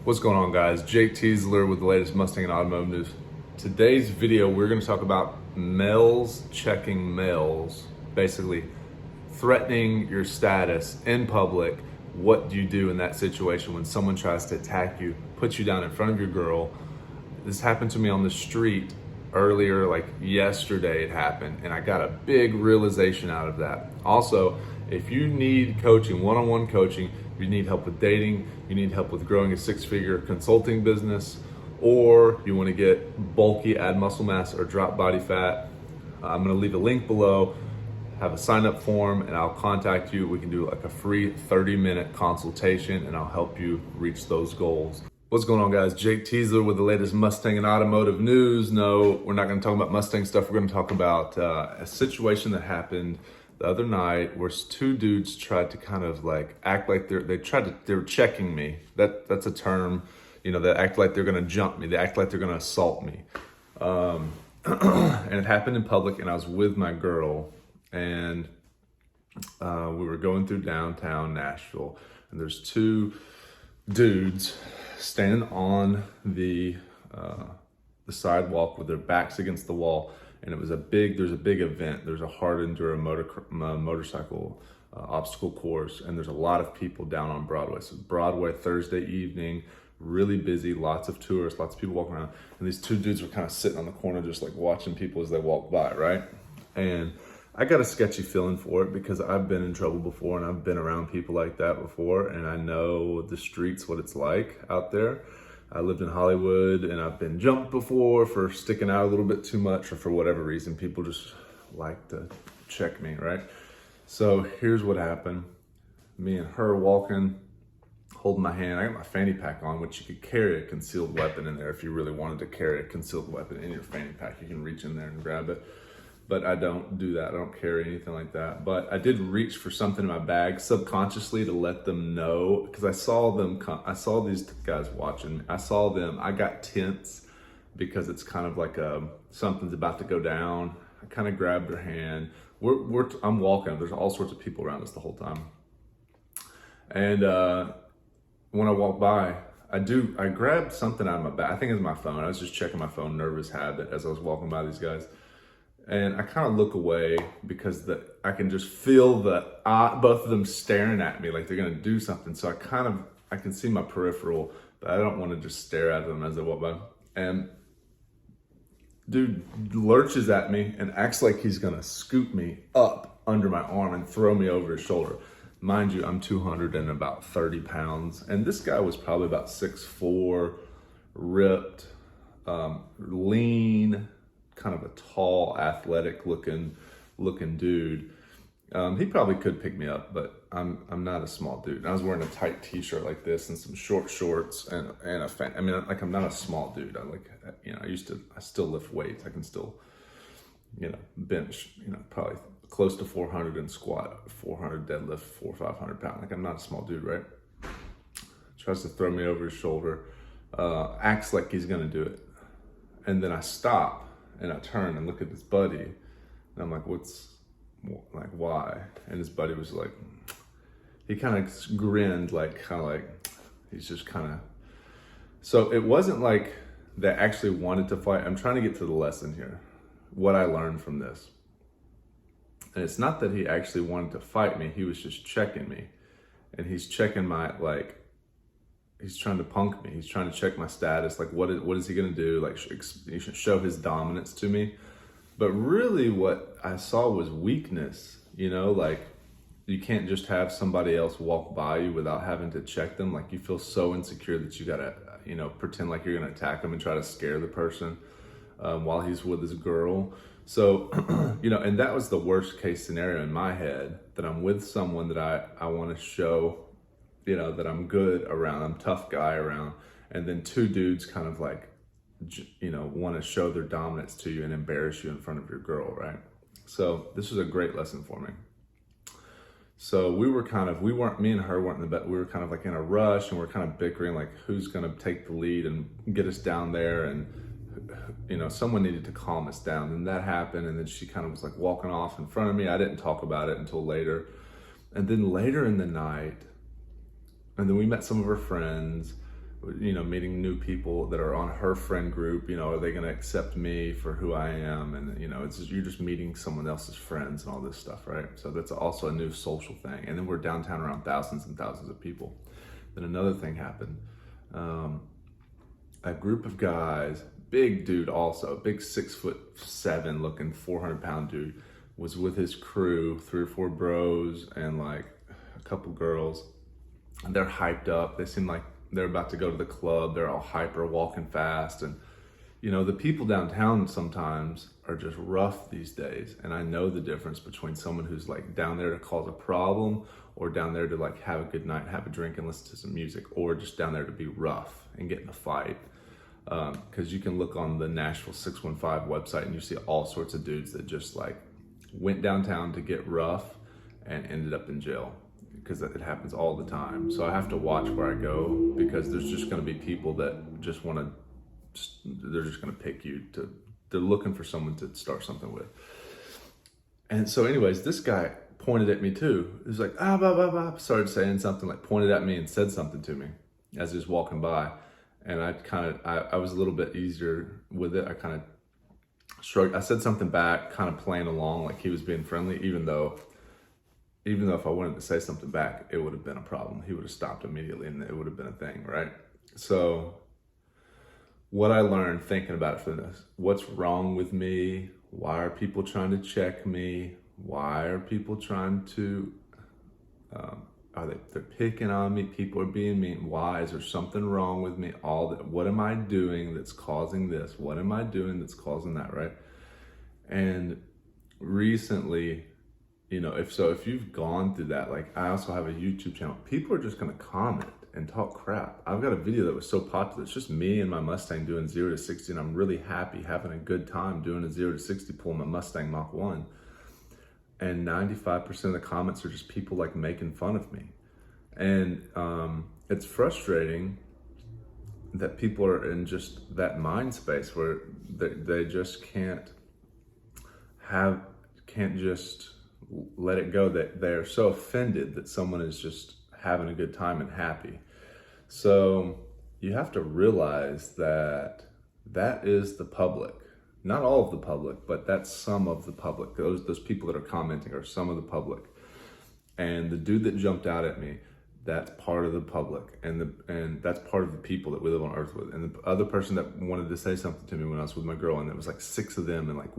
What's going on, guys? Jake Teasler with the latest Mustang and Automotive News. Today's video, we're going to talk about males checking males, basically threatening your status in public. What do you do in that situation when someone tries to attack you, put you down in front of your girl? This happened to me on the street earlier, like yesterday it happened, and I got a big realization out of that. Also, if you need coaching, one-on-one coaching, you need help with dating, you need help with growing a six-figure consulting business, or you want to get bulky, add muscle mass, or drop body fat, I'm going to leave a link below. Have a sign-up form, and I'll contact you. We can do like a free 30-minute consultation, and I'll help you reach those goals. What's going on, guys? Jake Teasler with the latest Mustang and Automotive News. No, we're not going to talk about Mustang stuff. We're going to talk about a situation that happened the other night where two dudes tried to kind of like act like they were checking me. That's a term, you know, they act like they're going to jump me. They act like they're going to assault me. And it happened in public, and I was with my girl, and we were going through downtown Nashville, and there's two dudes standing on the sidewalk with their backs against the wall, and there's a big event. There's a hard enduro motorcycle obstacle course, and there's a lot of people down on Broadway. So Broadway, Thursday evening, really busy, lots of tourists, lots of people walking around, and these two dudes were kind of sitting on the corner just like watching people as they walk by, right? And I got a sketchy feeling for it because I've been in trouble before, and I've been around people like that before, and I know the streets, what it's like out there. I lived in Hollywood, and I've been jumped before for sticking out a little bit too much, or for whatever reason. People just like to check me, right? So here's what happened. Me and her walking, holding my hand. I got my fanny pack on, which you could carry a concealed weapon in there if you really wanted to carry a concealed weapon in your fanny pack. You can reach in there and grab it. But I don't do that. I don't carry anything like that. But I did reach for something in my bag subconsciously to let them know, because I saw them I saw these guys watching. I got tense because it's kind of like something's about to go down. I kind of grabbed their hand. I'm walking. There's all sorts of people around us the whole time. And when I walk by, I grabbed something out of my bag. I think it's my phone. I was just checking my phone, nervous habit, as I was walking by these guys. And I kind of look away because I can just feel both of them staring at me like they're gonna do something. So I can see my peripheral, but I don't want to just stare at them as they walk by. And dude lurches at me and acts like he's gonna scoop me up under my arm and throw me over his shoulder. Mind you, I'm 200 and about 30 pounds. And this guy was probably about 6'4", ripped, lean, kind of a tall, athletic looking dude. He probably could pick me up, but I'm not a small dude. And I was wearing a tight t-shirt like this and some short shorts and I'm not a small dude. I still lift weights. I can still, bench, probably close to 400 and squat 400, deadlift 400 or 500 pounds. Like, I'm not a small dude, right? Tries to throw me over his shoulder, acts like he's gonna do it. And then I stop. And I turn and look at his buddy, and I'm like, why? And his buddy was like, he kind of grinned, he's just kind of, so it wasn't like they actually wanted to fight. I'm trying to get to the lesson here, what I learned from this. And it's not that he actually wanted to fight me, he was just checking me. And he's checking he's trying to punk me. He's trying to check my status. Like, what is he gonna do? Like, he should show his dominance to me. But really what I saw was weakness, like you can't just have somebody else walk by you without having to check them. Like, you feel so insecure that you gotta, pretend like you're gonna attack them and try to scare the person while he's with his girl. So, and that was the worst case scenario in my head, that I'm with someone that I wanna show, that I'm good around, I'm a tough guy around, and then two dudes kind of like, want to show their dominance to you and embarrass you in front of your girl, right? So this was a great lesson for me. So me and her weren't in the bed, we were kind of like in a rush, and we're kind of bickering, like who's gonna take the lead and get us down there, and someone needed to calm us down. And that happened, and then she kind of was like walking off in front of me. I didn't talk about it until later. And then later in the night, and then we met some of her friends. meeting new people that are on her friend group. Are they going to accept me for who I am? And you're just meeting someone else's friends and all this stuff, right? So that's also a new social thing. And then we're downtown around thousands and thousands of people. Then another thing happened. A group of guys, big dude also, big 6'7" looking, 400-pound dude, was with his crew, 3 or 4 bros and like a couple girls. And they're hyped up. They seem like they're about to go to the club. They're all hyper, walking fast. And the people downtown sometimes are just rough these days. And I know the difference between someone who's like down there to cause a problem, or down there to like have a good night, have a drink and listen to some music, or just down there to be rough and get in a fight. Because you can look on the Nashville 615 website and you see all sorts of dudes that just like went downtown to get rough and ended up in jail, because it happens all the time. So I have to watch where I go, because there's just going to be people that just they're just going to pick you they're looking for someone to start something with. And so anyways, this guy pointed at me too. He was like, blah, blah, blah, started saying something, like pointed at me and said something to me as he was walking by. And I was a little bit easier with it. I kind of shrugged. I said something back, kind of playing along like he was being friendly, even though if I wanted to say something back, it would have been a problem. He would have stopped immediately and it would have been a thing, right? So what I learned thinking about it for this, what's wrong with me? Why are people trying to check me? Why are people trying to, they're picking on me? People are being mean. Why? Is there something wrong with me? What am I doing that's causing this? What am I doing that's causing that, right? And recently, if you've gone through that, like I also have a YouTube channel, people are just going to comment and talk crap. I've got a video that was so popular. It's just me and my Mustang doing 0 to 60, and I'm really happy, having a good time doing a 0 to 60 pull in my Mustang Mach 1. And 95% of the comments are just people like making fun of me. And it's frustrating that people are in just that mind space where they just can't just let it go, that they're so offended that someone is just having a good time and happy. So you have to realize that is the public. Not all of the public, but that's some of the public. Those people that are commenting are some of the public. And the dude that jumped out at me, that's part of the public, and that's part of the people that we live on earth with. And the other person that wanted to say something to me when I was with my girl, and there was like 6 of them and like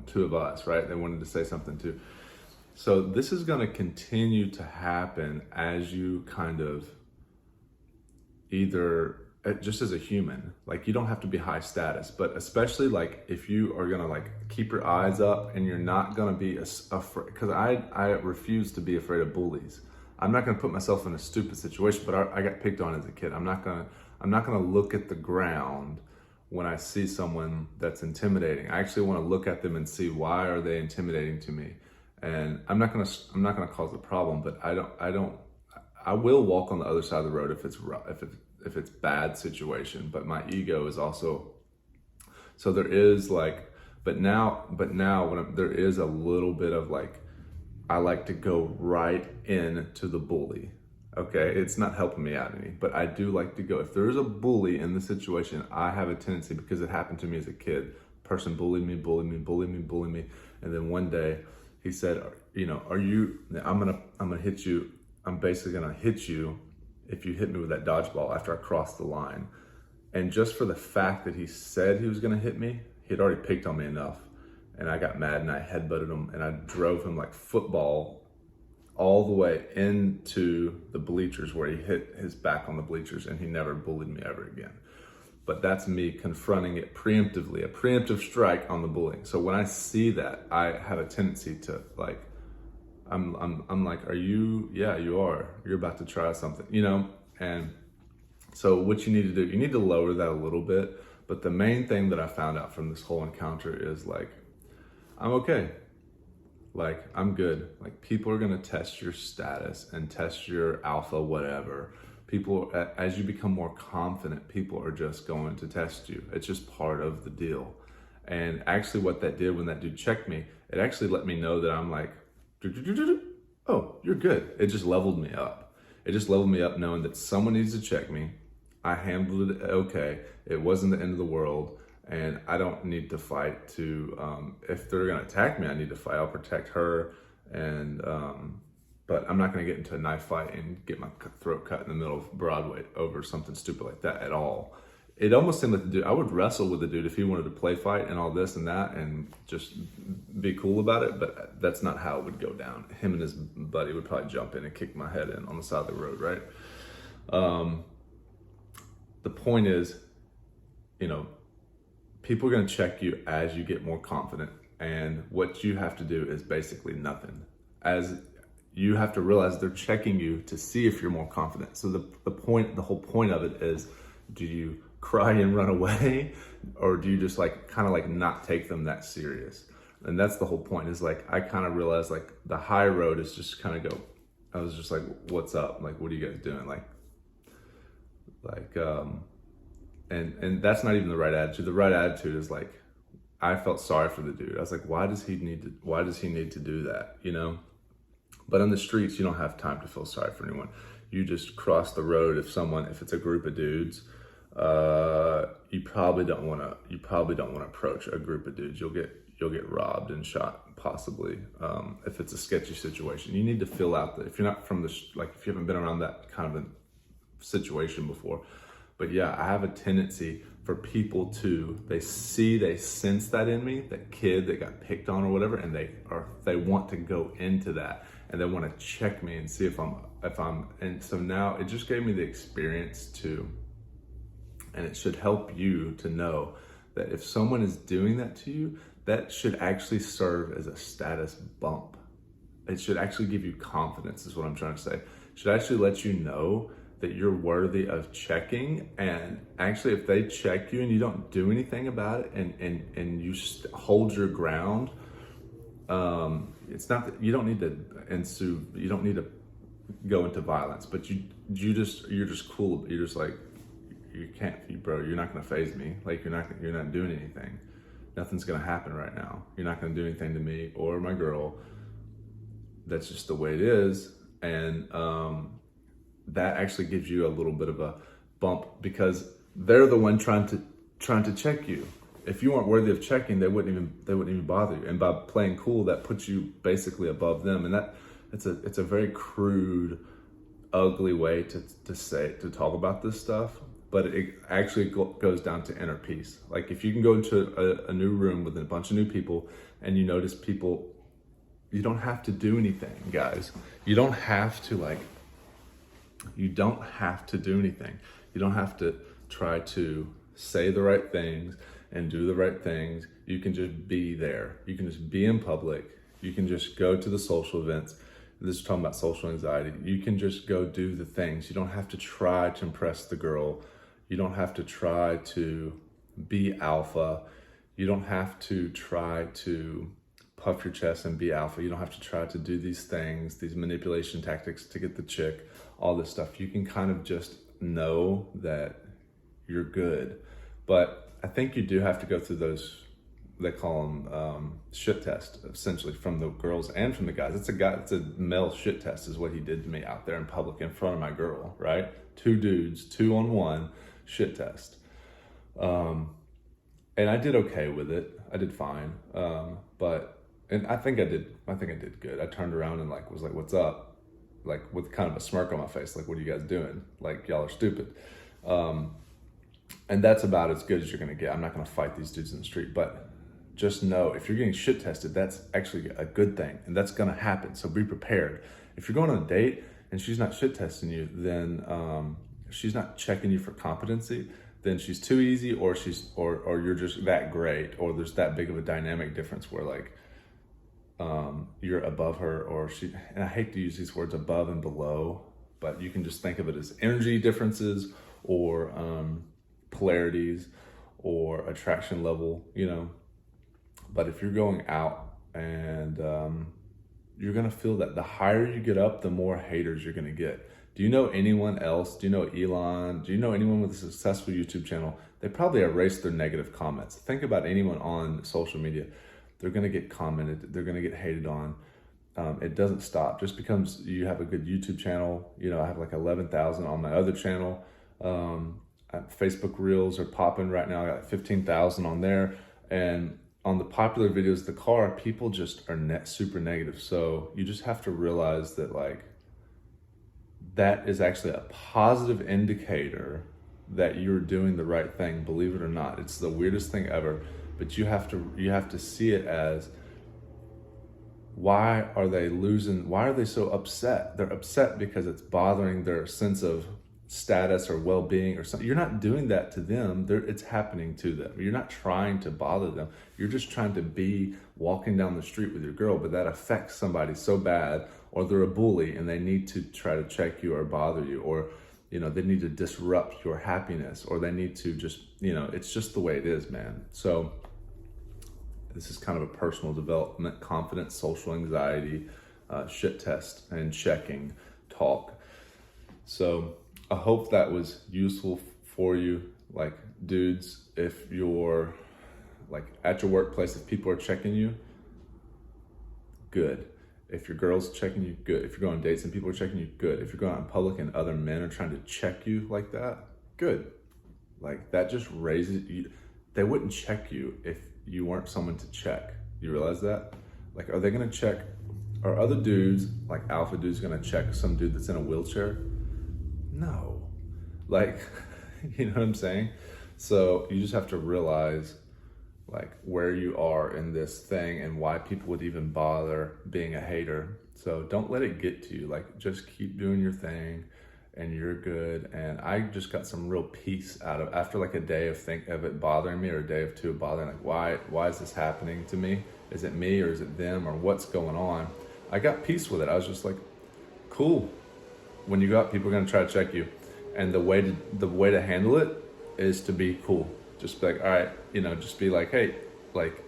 2 of us, right? They wanted to say something too. So this is going to continue to happen as you kind of either, just as a human, like you don't have to be high status, but especially like if you are going to like keep your eyes up and you're not going to be afraid, because I refuse to be afraid of bullies. I'm not going to put myself in a stupid situation, but I got picked on as a kid. I'm not going to look at the ground when I see someone that's intimidating. I actually want to look at them and see, why are they intimidating to me? And I'm not going to cause a problem, but I will walk on the other side of the road if it's rough, if it's bad situation, but my ego is also, so there is like, but now when there is a little bit of like, I like to go right into the bully. Okay, it's not helping me out any, but I do like to go. If there's a bully in the situation, I have a tendency, because it happened to me as a kid. Person bullied me, and then one day he said, I'm gonna hit you. I'm basically gonna hit you if you hit me with that dodgeball after I crossed the line. And just for the fact that he said he was gonna hit me, he'd already picked on me enough. And I got mad and I headbutted him and I drove him like football all the way into the bleachers, where he hit his back on the bleachers, and he never bullied me ever again. But that's me confronting it preemptively, a preemptive strike on the bullying. So when I see that, I have a tendency to like, I'm like, are you? Yeah, you are. You're about to try something, And so what you need to do, you need to lower that a little bit. But the main thing that I found out from this whole encounter is like, I'm okay. Like, I'm good. Like, people are going to test your status and test your alpha, whatever. People, as you become more confident, people are just going to test you. It's just part of the deal. And actually what that did when that dude checked me, it actually let me know that I'm like, oh, you're good. It just leveled me up. It just leveled me up knowing that someone needs to check me. I handled it okay. It wasn't the end of the world, and I don't need to fight to. If they're gonna attack me, I need to fight. I'll protect her, and but I'm not gonna get into a knife fight and get my throat cut in the middle of Broadway over something stupid like that at all. It almost seemed like the dude, I would wrestle with the dude if he wanted to play fight and all this and that and just be cool about it, but that's not how it would go down. Him and his buddy would probably jump in and kick my head in on the side of the road, right? The point is, you know, people are going to check you as you get more confident, and what you have to do is basically nothing. As you have to realize they're checking you to see if you're more confident. So the whole point of it is, do you cry and run away, or do you just like kind of like not take them that serious? And that's the whole point. Is like I kind of realized like the high road is just kind of go. I was just like, what's up? Like, what are you guys doing? And that's not even the right attitude. The right attitude is like, I felt sorry for the dude. I was like, why does he need to do that? You know? But on the streets, you don't have time to feel sorry for anyone. You just cross the road. If it's a group of dudes, you probably don't want to approach a group of dudes. You'll get robbed and shot, possibly. If it's a sketchy situation, you need to fill out that. If you're not from if you haven't been around that kind of a situation before. But yeah, I have a tendency for people to, they sense that in me, that kid that got picked on or whatever, and they want to go into that, and they want to check me and see if I'm, and so now it just gave me the experience to, and it should help you to know that if someone is doing that to you, that should actually serve as a status bump. It should actually give you confidence, is what I'm trying to say. It should actually let you know that you're worthy of checking. And actually, if they check you and you don't do anything about it, and you hold your ground, it's not that you don't need to you don't need to go into violence, but you're just cool. You're just like, bro, you're not gonna faze me. Like you're not doing anything. Nothing's gonna happen right now. You're not gonna do anything to me or my girl. That's just the way it is. And that actually gives you a little bit of a bump, because they're the one trying to check you. If you weren't worthy of checking, they wouldn't even bother you. And by playing cool, that puts you basically above them. And it's a very crude, ugly way to talk about this stuff. But it actually goes down to inner peace. Like if you can go into a new room with a bunch of new people and you notice people, you don't have to do anything, guys. You don't have to do anything. You don't have to try to say the right things and do the right things. You can just be there. You can just be in public. You can just go to the social events. This is talking about social anxiety. You can just go do the things. You don't have to try to impress the girl. You don't have to try to be alpha. You don't have to try to puff your chest and be alpha. You don't have to try to do these things, these manipulation tactics to get the chick, all this stuff. You can kind of just know that you're good. But I think you do have to go through those, they call them shit tests, essentially, from the girls and from the guys. It's a male shit test is what he did to me out there in public in front of my girl, right? 2 dudes, 2-on-1 shit test. And I did okay with it. I did fine. And I think I did good. I turned around and was like, what's up? Like with kind of a smirk on my face. Like, what are you guys doing? Like, y'all are stupid. And that's about as good as you're gonna get. I'm not gonna fight these dudes in the street, but just know if you're getting shit tested, that's actually a good thing, and that's gonna happen. So be prepared. If you're going on a date and she's not shit testing you, then she's not checking you for competency, then she's too easy, or you're just that great, or there's that big of a dynamic difference where you're above her, or she, and I hate to use these words above and below, but you can just think of it as energy differences or polarities or attraction level, But if you're going out and you're gonna feel that the higher you get up, the more haters you're gonna get. Do you know anyone else? Do you know Elon? Do you know anyone with a successful YouTube channel? They probably erase their negative comments. Think about anyone on social media. They're gonna get commented, they're gonna get hated on. It doesn't stop. Just because you have a good YouTube channel, I have 11,000 on my other channel. Facebook Reels are popping right now. I got 15,000 on there. And on the popular videos of the car, people just are super negative. So you just have to realize that like, that is actually a positive indicator that you're doing the right thing, believe it or not. It's the weirdest thing ever, but you have to see it as, why are they losing? Why are they so upset? They're upset because it's bothering their sense of status or well-being or something. You're not doing that to them. It's happening to them. You're not trying to bother them. You're just trying to be walking down the street with your girl, but that affects somebody so bad, or they're a bully and they need to try to check you or bother you, or they need to disrupt your happiness, or they need to just, it's just the way it is, man. So this is kind of a personal development, confidence, social anxiety, shit test and checking talk. So I hope that was useful for you. Like, dudes, if you're like at your workplace, if people are checking you, good. If your girl's checking you, good. If you're going on dates and people are checking you, good. If you're going out in public and other men are trying to check you like that, good. Like, that just raises you. They wouldn't check you if you weren't someone to check. You realize that? Like, are they gonna check, are other dudes, like alpha dudes, gonna check some dude that's in a wheelchair? No. Like, you know what I'm saying? So you just have to realize like where you are in this thing and why people would even bother being a hater. So don't let it get to you. Like, just keep doing your thing and you're good. And I just got some real peace out of, after like a day of it bothering me, or a day of two of bothering, like why is this happening to me? Is it me or is it them, or what's going on? I got peace with it. I was just like, cool. When you go out, people are gonna try to check you. And the way to handle it is to be cool. Just be like, all right, just be like, hey, like,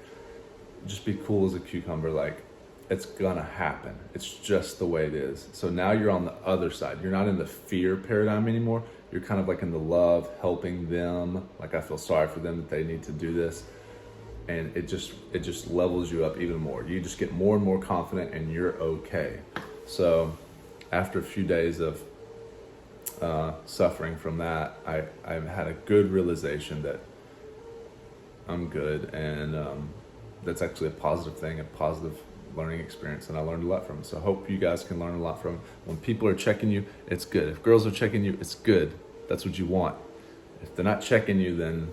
just be cool as a cucumber. Like, it's gonna happen. It's just the way it is. So now you're on the other side. You're not in the fear paradigm anymore. You're kind of like in the love, helping them. Like, I feel sorry for them that they need to do this. And it just levels you up even more. You just get more and more confident and you're okay. So after a few days of suffering from that, I've had a good realization that I'm good, and that's actually a positive thing, a positive learning experience, and I learned a lot from it. So I hope you guys can learn a lot from it. When people are checking you, it's good. If girls are checking you, it's good. That's what you want. If they're not checking you, then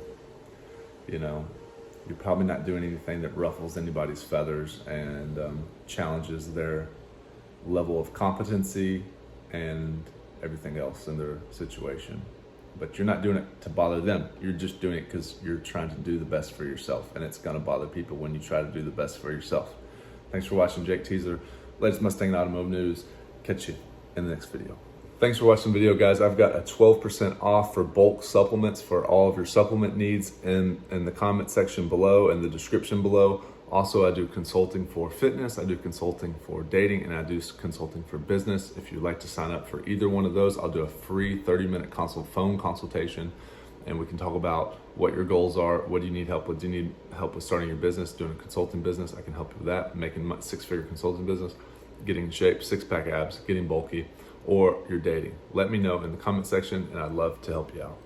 you're probably not doing anything that ruffles anybody's feathers and challenges their level of competency and everything else in their situation. But you're not doing it to bother them. You're just doing it because you're trying to do the best for yourself, and it's gonna bother people when you try to do the best for yourself. Thanks for watching Jake Teasler, latest Mustang and Automotive News. Catch you in the next video. Thanks for watching the video, guys. I've got a 12% off for bulk supplements for all of your supplement needs in the comment section below and the description below. Also, I do consulting for fitness, I do consulting for dating, and I do consulting for business. If you'd like to sign up for either one of those, I'll do a free 30-minute phone consultation, and we can talk about what your goals are. What do you need help with? Do you need help with starting your business, doing a consulting business? I can help you with that, making a six-figure consulting business, getting in shape, six-pack abs, getting bulky, or you're dating. Let me know in the comment section, and I'd love to help you out.